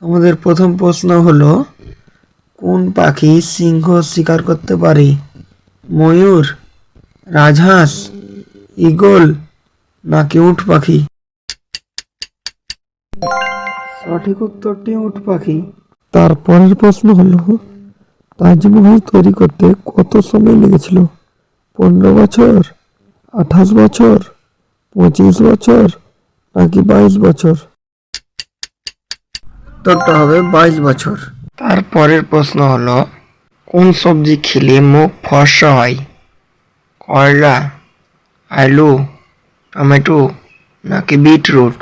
তোমাদের প্রথম প্রশ্ন হলো, কোন পাখি সিংহ শিকার করতে পারে? ময়ূর, রাজহাঁস, ঈগল নাকি উট পাখি? সঠিক উত্তরটি উট পাখি। তারপরের প্রশ্ন হলো, তাজমহল তৈরি করতে কত সময় লেগেছিল? 15 বছর, 28 বছর, 25 বছর নাকি 22 বছর? উত্তরটা হবে 22 বছর। তারপরের প্রশ্ন হলো, কোন সবজি খেলে মুখ ফর্সা হয়? করলা, আলু, টমেটো নাকি বিটরুট?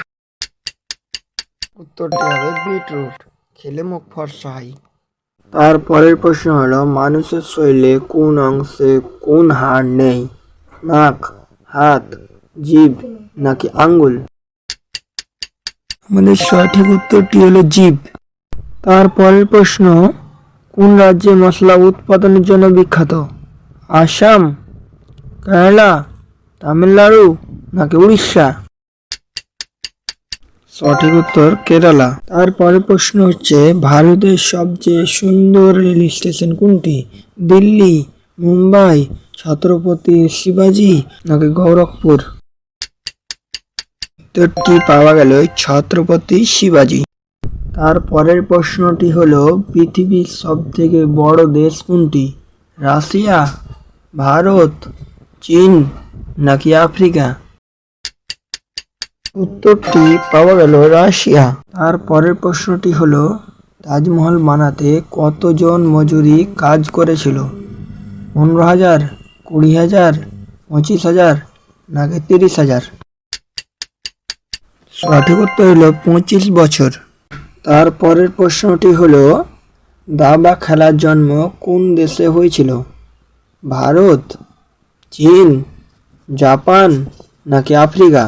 উত্তরটি হবে বিটরুট, খেলে মুখ ফর্সা হয়। তারপরের প্রশ্ন হলো, মানুষের শরীরে কোন অংশে কোন হাড় নেই? নাক, হাত, জিভ নাকি আঙ্গুল? আমাদের সঠিক উত্তরটি হলো জিভ। তারপরের প্রশ্ন, কোন রাজ্যে মশলা উৎপাদনের জন্য বিখ্যাত? আসাম, কেরালা, তামিলনাড়ু নাকি উড়িষ্যা? সঠিক উত্তর কেরালা। তারপরের প্রশ্ন হচ্ছে, ভারতের সবচেয়ে সুন্দর রেল স্টেশন কোনটি? দিল্লি, মুম্বাই, ছত্রপতি শিবাজি নাকি গোরখপুর? উত্তরটি পাওয়া গেল ছত্রপতি শিবাজি। তারপরের প্রশ্নটি হলো, পৃথিবীর সবথেকে বড় দেশ কোনটি? রাশিয়া, ভারত, চীন নাকি আফ্রিকা? উত্তরটি পাওয়া গেল রাশিয়া। তারপরের প্রশ্নটি হলো, তাজমহল বানাতে কতজন মজুরি কাজ করেছিল? 15,000, 20,000, 25,000 নাকি 30,000? সঠিক উত্তর হলো 25 বছর। তারপরের প্রশ্নটি হলো, দাবা খেলার জন্ম কোন দেশে হয়েছিল? ভারত, চীন, জাপান নাকি আফ্রিকা?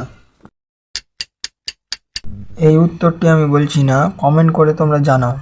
এই উত্তরটি আমি বলছি না, কমেন্ট করে তোমরা জানাও।